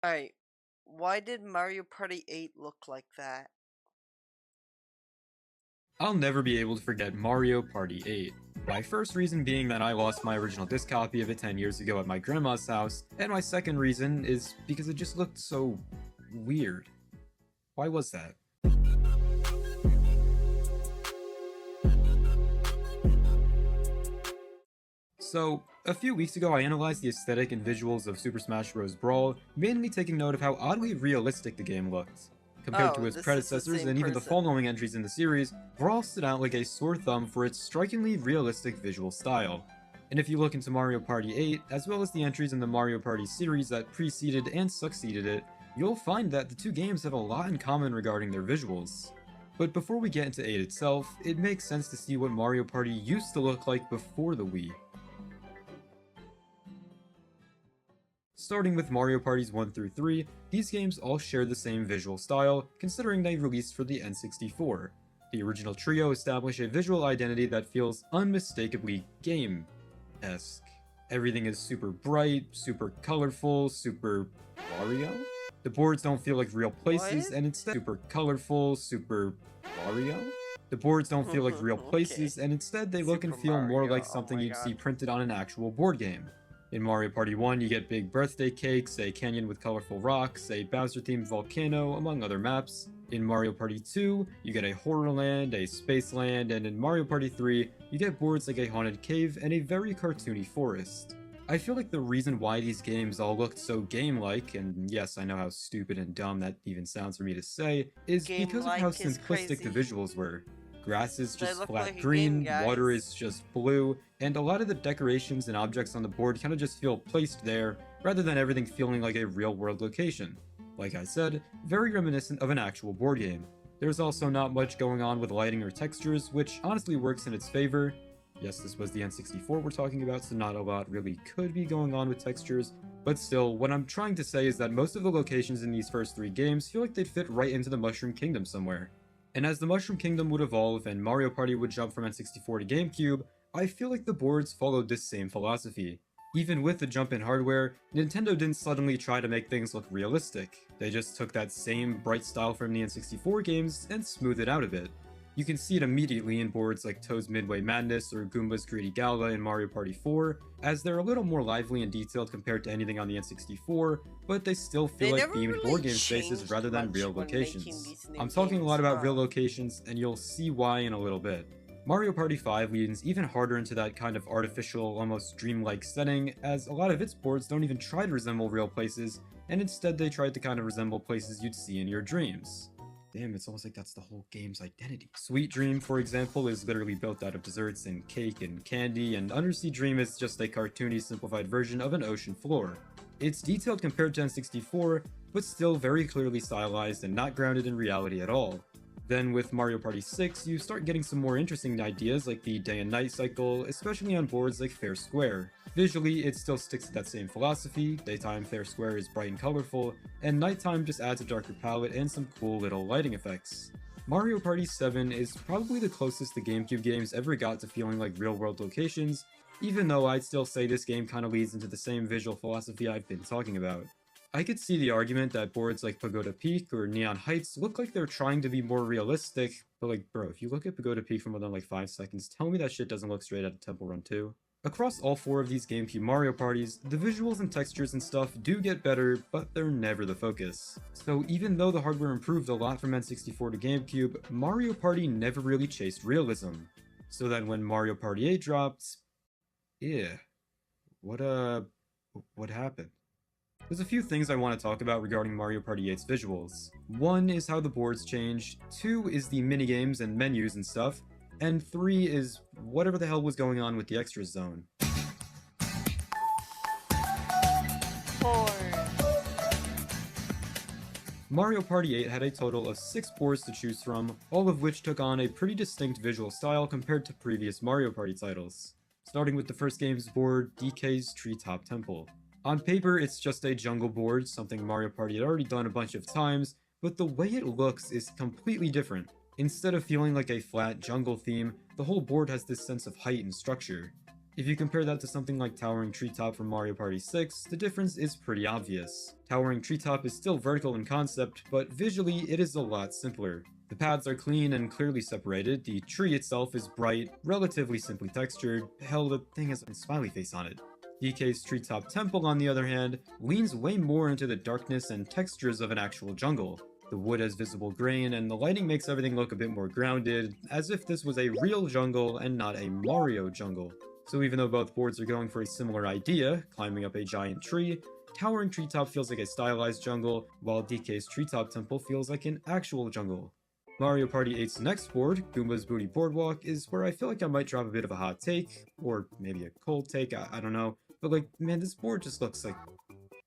Alright, why did Mario Party 8 look like that? I'll never be able to forget Mario Party 8. My first reason being that I lost my original disc copy of it 10 years ago at my grandma's house, and my second reason is because it just looked so weird. Why was that? So, a few weeks ago I analyzed the aesthetic and visuals of Super Smash Bros. Brawl, mainly taking note of how oddly realistic the game looked. Compared to Oh, its this is the predecessors same and even the person. following entries in the series, Brawl stood out like a sore thumb for its strikingly realistic visual style. And if you look into Mario Party 8, as well as the entries in the Mario Party series that preceded and succeeded it, you'll find that the two games have a lot in common regarding their visuals. But before we get into 8 itself, it makes sense to see what Mario Party used to look like before the Wii. Starting with Mario Parties 1 through 3, these games all share the same visual style, considering they released for the N64. The original trio establish a visual identity that feels unmistakably game-esque. Everything is super bright, super colorful, super Wario? The boards don't feel like real places, What? and instead super colorful, super Wario? The boards don't feel like real Okay. places, and instead they look and Super feel more Mario, like oh something my you'd see god. printed on an actual board game. In Mario Party 1, you get big birthday cakes, a canyon with colorful rocks, a Bowser-themed volcano, among other maps. In Mario Party 2, you get a horror land, a space land, and in Mario Party 3, you get boards like a haunted cave and a very cartoony forest. I feel like the reason why these games all looked so game-like, and yes, I know how stupid and dumb that even sounds for me to say, is Game because of how like is simplistic the crazy. visuals were. Grass is They just look flat like a game, green, water guys. is just blue, and a lot of the decorations and objects on the board kind of just feel placed there, rather than everything feeling like a real-world location. Like I said, very reminiscent of an actual board game. There's also not much going on with lighting or textures, which honestly works in its favor. Yes, this was the N64 we're talking about, so not a lot really could be going on with textures, but still, what I'm trying to say is that most of the locations in these first three games feel like they'd fit right into the Mushroom Kingdom somewhere. And as the Mushroom Kingdom would evolve and Mario Party would jump from N64 to GameCube, I feel like the boards followed this same philosophy. Even with the jump in hardware, Nintendo didn't suddenly try to make things look realistic. They just took that same bright style from the N64 games and smoothed it out a bit. You can see it immediately in boards like Toad's Midway Madness or Goomba's Greedy Gala in Mario Party 4, as they're a little more lively and detailed compared to anything on the N64, but they still feel They like never themed really board game spaces changed rather than much real when making locations. these new I'm talking a lot games, about real huh? locations, and you'll see why in a little bit. Mario Party 5 leans even harder into that kind of artificial, almost dreamlike setting, as a lot of its boards don't even try to resemble real places, and instead they try to kind of resemble places you'd see in your dreams. Damn, it's almost like that's the whole game's identity. Sweet Dream, for example, is literally built out of desserts and cake and candy, and Undersea Dream is just a cartoony, simplified version of an ocean floor. It's detailed compared to N64, but still very clearly stylized and not grounded in reality at all. Then with Mario Party 6, you start getting some more interesting ideas like the day and night cycle, especially on boards like Fair Square. Visually, it still sticks to that same philosophy, daytime Fair Square is bright and colorful, and nighttime just adds a darker palette and some cool little lighting effects. Mario Party 7 is probably the closest the GameCube games ever got to feeling like real-world locations, even though I'd still say this game kinda leads into the same visual philosophy I've been talking about. I could see the argument that boards like Pagoda Peak or Neon Heights look like they're trying to be more realistic, but like, bro, if you look at Pagoda Peak for more than like 5 seconds, tell me that shit doesn't look straight out of Temple Run 2. Across all four of these GameCube Mario parties, the visuals and textures and stuff do get better, but they're never the focus. So even though the hardware improved a lot from N64 to GameCube, Mario Party never really chased realism. So then when Mario Party 8 dropped, yeah, what what happened? There's a few things I want to talk about regarding Mario Party 8's visuals. One is how the boards changed, two is the minigames and menus and stuff, and three is whatever the hell was going on with the extras zone. Porn. Mario Party 8 had a total of 6 boards to choose from, all of which took on a pretty distinct visual style compared to previous Mario Party titles. Starting with the first game's board, DK's Treetop Temple. On paper, it's just a jungle board, something Mario Party had already done a bunch of times, but the way it looks is completely different. Instead of feeling like a flat jungle theme, the whole board has this sense of height and structure. If you compare that to something like Towering Treetop from Mario Party 6, the difference is pretty obvious. Towering Treetop is still vertical in concept, but visually it is a lot simpler. The paths are clean and clearly separated, the tree itself is bright, relatively simply textured, hell, the thing has a smiley face on it. DK's Treetop Temple, on the other hand, leans way more into the darkness and textures of an actual jungle. The wood has visible grain, and the lighting makes everything look a bit more grounded, as if this was a real jungle and not a Mario jungle. So even though both boards are going for a similar idea, climbing up a giant tree, Towering Treetop feels like a stylized jungle, while DK's Treetop Temple feels like an actual jungle. Mario Party 8's next board, Goomba's Booty Boardwalk, is where I feel like I might drop a bit of a hot take, or maybe a cold take, I don't know, but like, man, this board just looks like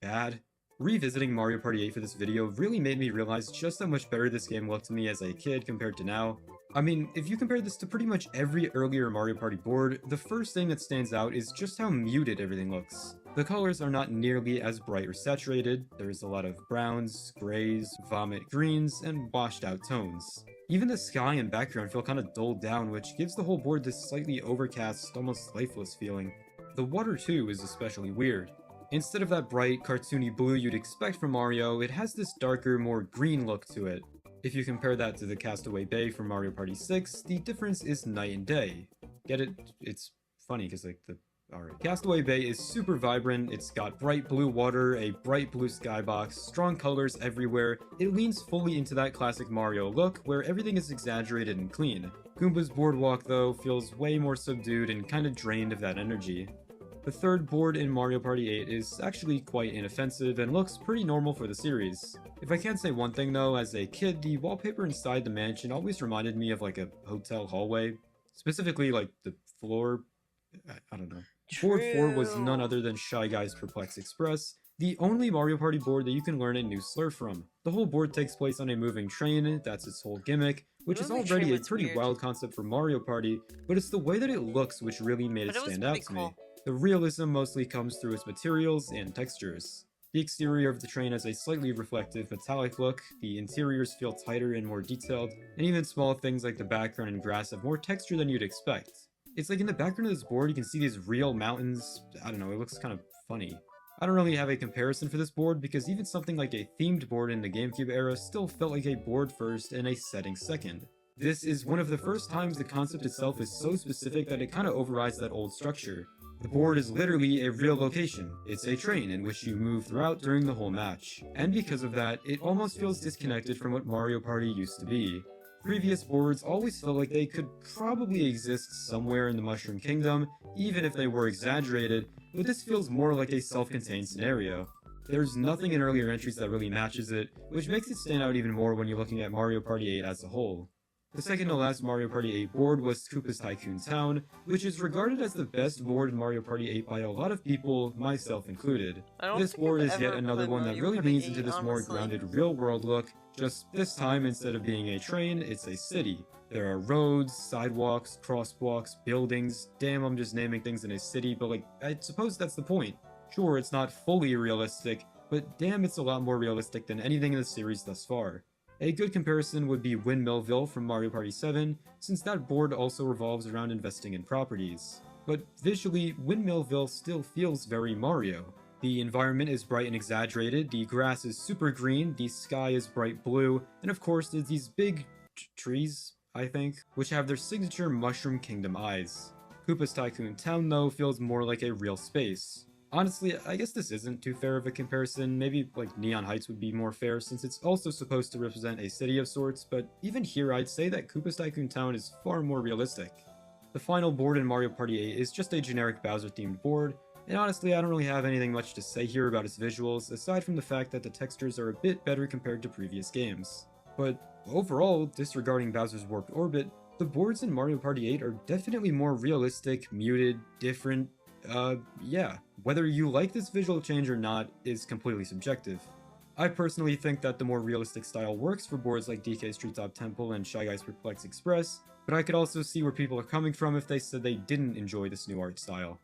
bad. Revisiting Mario Party 8 for this video really made me realize just how much better this game looked to me as a kid compared to now. I mean, if you compare this to pretty much every earlier Mario Party board, the first thing that stands out is just how muted everything looks. The colors are not nearly as bright or saturated, there is a lot of browns, grays, vomit greens, and washed out tones. Even the sky and background feel kind of dulled down, which gives the whole board this slightly overcast, almost lifeless feeling. The water too is especially weird. Instead of that bright, cartoony blue you'd expect from Mario, it has this darker, more green look to it. If you compare that to the Castaway Bay from Mario Party 6, the difference is night and day. Get it? It's funny because Alright. Castaway Bay is super vibrant, it's got bright blue water, a bright blue skybox, strong colors everywhere. It leans fully into that classic Mario look, where everything is exaggerated and clean. Goomba's Boardwalk, though, feels way more subdued and kinda drained of that energy. The third board in Mario Party 8 is actually quite inoffensive and looks pretty normal for the series. If I can say one thing though, as a kid, the wallpaper inside the mansion always reminded me of like a hotel hallway. Specifically like the floor, I don't know. Board 4 was none other than Shy Guy's Perplex Express, the only Mario Party board that you can learn a new slur from. The whole board takes place on a moving train, that's its whole gimmick, which is already a pretty wild concept for Mario Party, but it's the way that it looks which really made it stand out to me. The realism mostly comes through its materials and textures. The exterior of the train has a slightly reflective metallic look, the interiors feel tighter and more detailed, and even small things like the background and grass have more texture than you'd expect. It's like in the background of this board you can see these real mountains, I don't know, it looks kind of funny. I don't really have a comparison for this board because even something like a themed board in the GameCube era still felt like a board first and a setting second. This is one of the first times the concept itself is so specific that it kind of overrides that old structure. The board is literally a real location. It's a train in which you move throughout during the whole match. And because of that, it almost feels disconnected from what Mario Party used to be. Previous boards always felt like they could probably exist somewhere in the Mushroom Kingdom, even if they were exaggerated, but this feels more like a self-contained scenario. There's nothing in earlier entries that really matches it, which makes it stand out even more when you're looking at Mario Party 8 as a whole. The second to last Mario Party 8 board was Koopa's Tycoon Town, which is regarded as the best board in Mario Party 8 by a lot of people, myself included. This board is yet another one that really leans into this more grounded real-world look, just this time instead of being a train, it's a city. There are roads, sidewalks, crosswalks, buildings, damn I'm just naming things in a city, but like, I suppose that's the point. Sure, it's not fully realistic, but damn it's a lot more realistic than anything in the series thus far. A good comparison would be Windmillville from Mario Party 7, since that board also revolves around investing in properties. But visually, Windmillville still feels very Mario. The environment is bright and exaggerated, the grass is super green, the sky is bright blue, and of course there's these big trees, I think, which have their signature Mushroom Kingdom eyes. Koopa's Tycoon Town though feels more like a real space. Honestly, I guess this isn't too fair of a comparison, maybe like Neon Heights would be more fair since it's also supposed to represent a city of sorts, but even here I'd say that Koopa's Tycoon Town is far more realistic. The final board in Mario Party 8 is just a generic Bowser themed board, and honestly I don't really have anything much to say here about its visuals, aside from the fact that the textures are a bit better compared to previous games. But overall, disregarding Bowser's Warped Orbit, the boards in Mario Party 8 are definitely more realistic, muted, different. Yeah. Whether you like this visual change or not is completely subjective. I personally think that the more realistic style works for boards like DK's Treetop Temple and Shy Guy's Perplex Express, but I could also see where people are coming from if they said they didn't enjoy this new art style.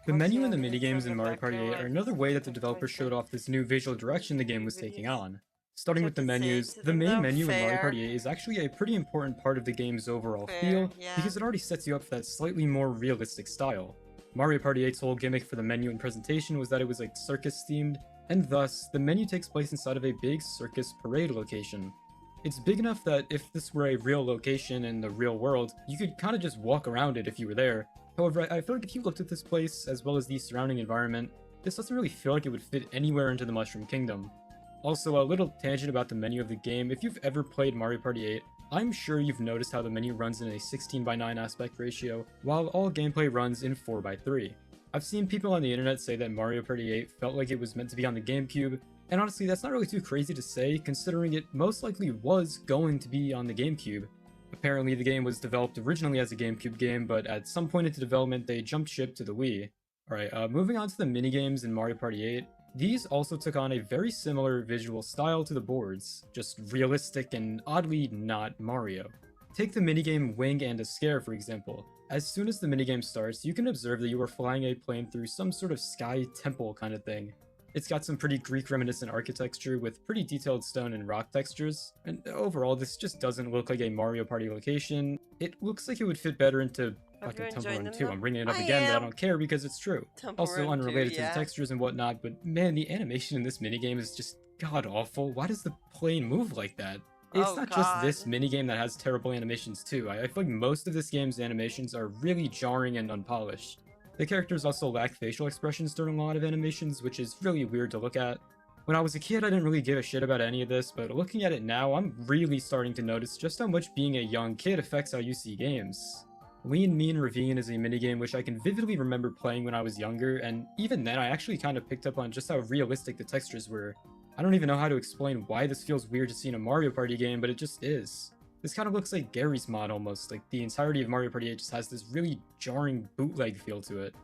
The menu and the minigames in Mario Party 8 are another way that the developers showed off this new visual direction the game was taking on. Starting Do you with have the to say menus, to the them main though? menu in Mario Fair. Party 8 is actually a pretty important part of the game's overall Fair, feel, yeah. because it already sets you up for that slightly more realistic style. Mario Party 8's whole gimmick for the menu and presentation was that it was like circus themed, and thus, the menu takes place inside of a big circus parade location. It's big enough that if this were a real location in the real world, you could kind of just walk around it if you were there. However, I feel like if you looked at this place, as well as the surrounding environment, this doesn't really feel like it would fit anywhere into the Mushroom Kingdom. Also, a little tangent about the menu of the game, if you've ever played Mario Party 8, I'm sure you've noticed how the menu runs in a 16:9 aspect ratio, while all gameplay runs in 4:3. I've seen people on the internet say that Mario Party 8 felt like it was meant to be on the GameCube, and honestly that's not really too crazy to say, considering it most likely was going to be on the GameCube. Apparently the game was developed originally as a GameCube game, but at some point into development they jumped ship to the Wii. Alright, moving on to the minigames in Mario Party 8, these also took on a very similar visual style to the boards, just realistic and oddly not Mario. Take the minigame Wing and a Scare for example. As soon as the minigame starts, you can observe that you are flying a plane through some sort of sky temple kind of thing. It's got some pretty Greek reminiscent architecture with pretty detailed stone and rock textures, and overall this just doesn't look like a Mario Party location. It looks like it would fit better into Have you fucking Temple enjoyed Run them 2. though? I'm bringing it up I again, but I am. don't care because it's true. Temple Also Run 2, unrelated to the yeah. textures and whatnot, but man, the animation in this minigame is just god-awful. Why does the plane move like that? It's Oh, not just this God. minigame that has terrible animations too. I feel like most of this game's animations are really jarring and unpolished. The characters also lack facial expressions during a lot of animations, which is really weird to look at. When I was a kid, I didn't really give a shit about any of this, but looking at it now, I'm really starting to notice just how much being a young kid affects how you see games. Lean Mean Ravine is a minigame which I can vividly remember playing when I was younger, and even then I actually kind of picked up on just how realistic the textures were. I don't even know how to explain why this feels weird to see in a Mario Party game, but it just is. This kind of looks like Gary's mod almost, like the entirety of Mario Party 8 just has this really jarring bootleg feel to it.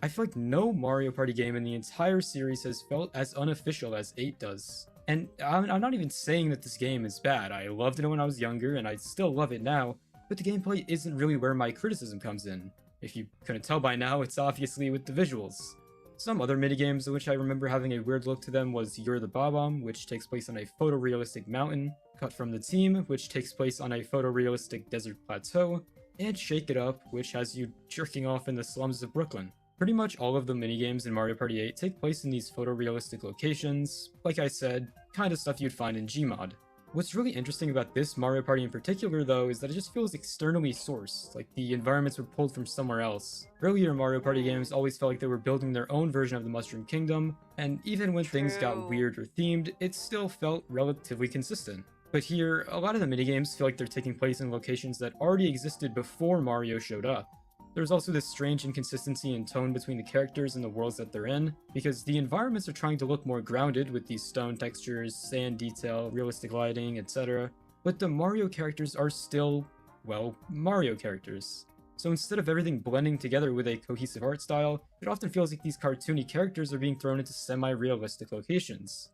I feel like no Mario Party game in the entire series has felt as unofficial as 8 does. And I'm not even saying that this game is bad. I loved it when I was younger, and I still love it now, but the gameplay isn't really where my criticism comes in. If you couldn't tell by now, it's obviously with the visuals. Some other minigames which I remember having a weird look to them was You're the Bob-omb, which takes place on a photorealistic mountain, Cut from the Team, which takes place on a photorealistic desert plateau, and Shake It Up, which has you jerking off in the slums of Brooklyn. Pretty much all of the minigames in Mario Party 8 take place in these photorealistic locations, like I said, kind of stuff you'd find in Gmod. What's really interesting about this Mario Party in particular though is that it just feels externally sourced, like the environments were pulled from somewhere else. Earlier Mario Party games always felt like they were building their own version of the Mushroom Kingdom, and even when things got True. weird or themed, it still felt relatively consistent. But here, a lot of the minigames feel like they're taking place in locations that already existed before Mario showed up. There's also this strange inconsistency in tone between the characters and the worlds that they're in, because the environments are trying to look more grounded with these stone textures, sand detail, realistic lighting, etc. But the Mario characters are still, well, Mario characters. So instead of everything blending together with a cohesive art style, it often feels like these cartoony characters are being thrown into semi-realistic locations.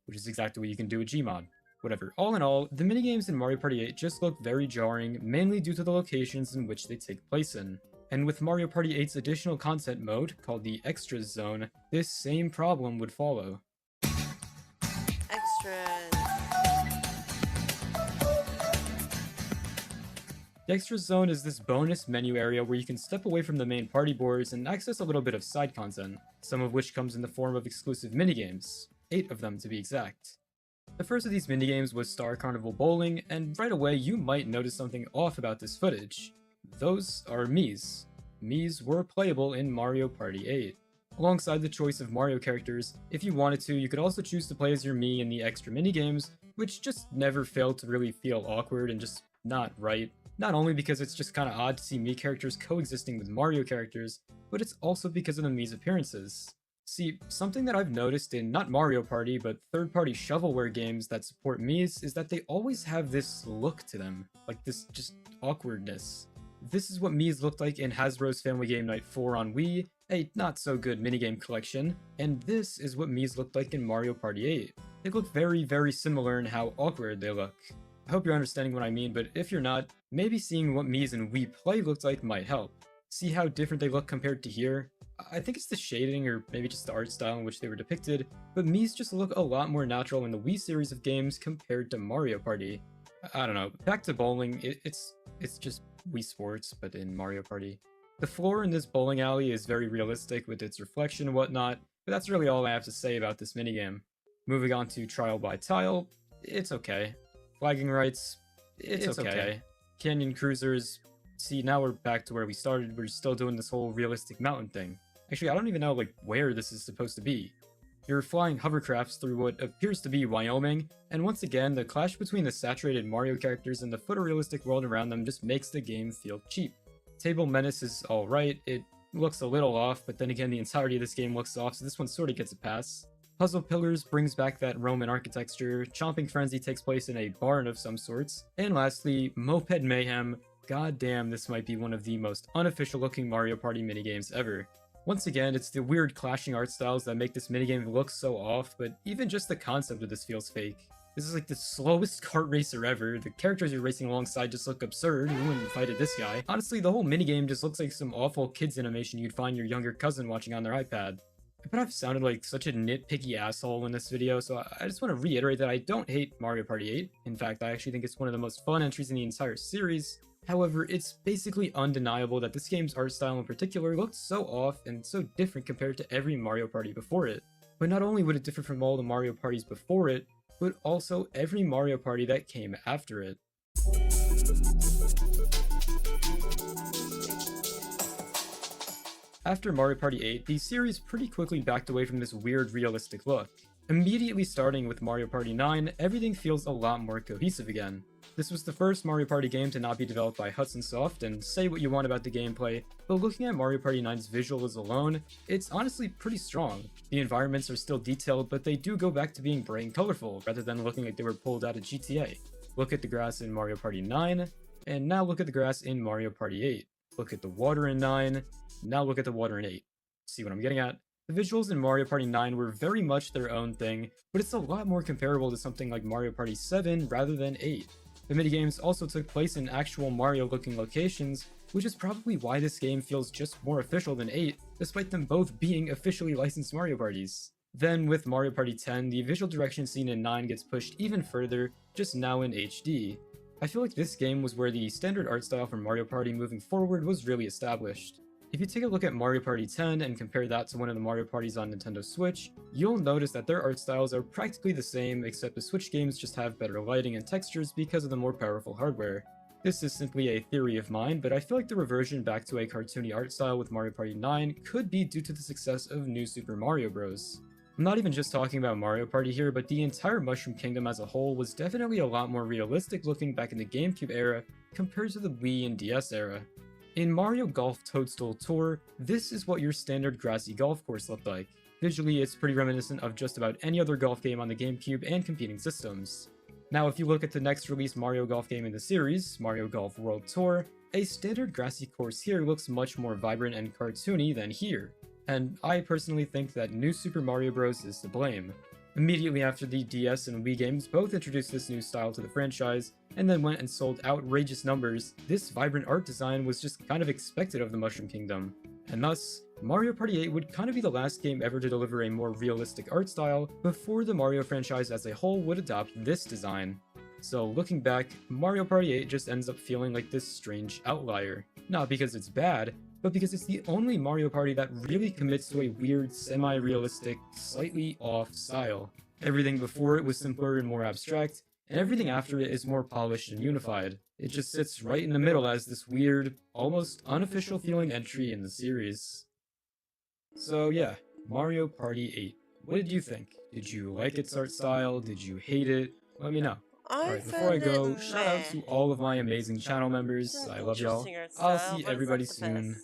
Which is exactly what you can do with Gmod. Whatever, all in all, the minigames in Mario Party 8 just look very jarring, mainly due to the locations in which they take place in. And with Mario Party 8's additional content mode, called the Extras Zone, this same problem would follow. Extras. The Extras Zone is this bonus menu area where you can step away from the main party boards and access a little bit of side content, some of which comes in the form of exclusive minigames, 8 of them to be exact. The first of these minigames was Star Carnival Bowling, and right away you might notice something off about this footage. Those are Miis. Miis were playable in Mario Party 8. Alongside the choice of Mario characters, if you wanted to, you could also choose to play as your Mii in the extra minigames, which just never failed to really feel awkward and just not right. Not only because it's just kinda odd to see Mii characters coexisting with Mario characters, but it's also because of the Mii's appearances. See, something that I've noticed in not Mario Party, but third-party shovelware games that support Miis is that they always have this look to them, like this just awkwardness. This is what Miis looked like in Hasbro's Family Game Night 4 on Wii, a not-so-good minigame collection, and this is what Miis looked like in Mario Party 8. They look very, very similar in how awkward they look. I hope you're understanding what I mean, but if you're not, maybe seeing what Miis in Wii Play looked like might help. See how different they look compared to here? I think it's the shading or maybe just the art style in which they were depicted, but Mii's just look a lot more natural in the Wii series of games compared to Mario Party. I don't know. Back to bowling, it's just Wii Sports, but in Mario Party. The floor in this bowling alley is very realistic with its reflection and whatnot, but that's really all I have to say about this minigame. Moving on to Trial by Tile, it's okay. Flagging rights, it's okay. Canyon Cruisers, see, now we're back to where we started. We're still doing this whole realistic mountain thing. Actually, I don't even know like where this is supposed to be. You're flying hovercrafts through what appears to be Wyoming, and once again, the clash between the saturated Mario characters and the photorealistic world around them just makes the game feel cheap. Table Menace is alright, it looks a little off, but then again the entirety of this game looks off, so this one sorta gets a pass. Puzzle Pillars brings back that Roman architecture, Chomping Frenzy takes place in a barn of some sorts, and lastly, Moped Mayhem. God damn, this might be one of the most unofficial looking Mario Party minigames ever. Once again, it's the weird clashing art styles that make this minigame look so off, but even just the concept of this feels fake. This is like the slowest kart racer ever, the characters you're racing alongside just look absurd, you wouldn't fight at this guy. Honestly, the whole minigame just looks like some awful kids animation you'd find your younger cousin watching on their iPad. I bet I've sounded like such a nitpicky asshole in this video, so I just want to reiterate that I don't hate Mario Party 8. In fact, I actually think it's one of the most fun entries in the entire series. However, it's basically undeniable that this game's art style in particular looked so off and so different compared to every Mario Party before it. But not only would it differ from all the Mario Parties before it, but also every Mario Party that came after it. After Mario Party 8, the series pretty quickly backed away from this weird realistic look. Immediately starting with Mario Party 9, everything feels a lot more cohesive again. This was the first Mario Party game to not be developed by Hudson Soft, and say what you want about the gameplay, but looking at Mario Party 9's visuals alone, it's honestly pretty strong. The environments are still detailed, but they do go back to being bright and colorful, rather than looking like they were pulled out of GTA. Look at the grass in Mario Party 9, and now look at the grass in Mario Party 8. Look at the water in 9, now look at the water in 8. See what I'm getting at? The visuals in Mario Party 9 were very much their own thing, but it's a lot more comparable to something like Mario Party 7 rather than 8. The minigames also took place in actual Mario-looking locations, which is probably why this game feels just more official than 8, despite them both being officially licensed Mario Parties. Then, with Mario Party 10, the visual direction seen in 9 gets pushed even further, just now in HD. I feel like this game was where the standard art style for Mario Party moving forward was really established. If you take a look at Mario Party 10 and compare that to one of the Mario Parties on Nintendo Switch, you'll notice that their art styles are practically the same, except the Switch games just have better lighting and textures because of the more powerful hardware. This is simply a theory of mine, but I feel like the reversion back to a cartoony art style with Mario Party 9 could be due to the success of New Super Mario Bros. I'm not even just talking about Mario Party here, but the entire Mushroom Kingdom as a whole was definitely a lot more realistic looking back in the GameCube era compared to the Wii and DS era. In Mario Golf Toadstool Tour, this is what your standard grassy golf course looked like. Visually, it's pretty reminiscent of just about any other golf game on the GameCube and competing systems. Now, if you look at the next released Mario Golf game in the series, Mario Golf World Tour, a standard grassy course here looks much more vibrant and cartoony than here, and I personally think that New Super Mario Bros. Is to blame. Immediately after the DS and Wii games both introduced this new style to the franchise, and then went and sold outrageous numbers, this vibrant art design was just kind of expected of the Mushroom Kingdom. And thus, Mario Party 8 would kind of be the last game ever to deliver a more realistic art style before the Mario franchise as a whole would adopt this design. So looking back, Mario Party 8 just ends up feeling like this strange outlier. Not because it's bad, but because it's the only Mario Party that really commits to a weird, semi-realistic, slightly off style. Everything before it was simpler and more abstract, and everything after it is more polished and unified. It just sits right in the middle as this weird, almost unofficial feeling entry in the series. So yeah, Mario Party 8. What did you think? Did you like its art style? Did you hate it? Let me know. Alright, before I go, shout out to all of my amazing channel members. I love y'all. I'll see everybody soon.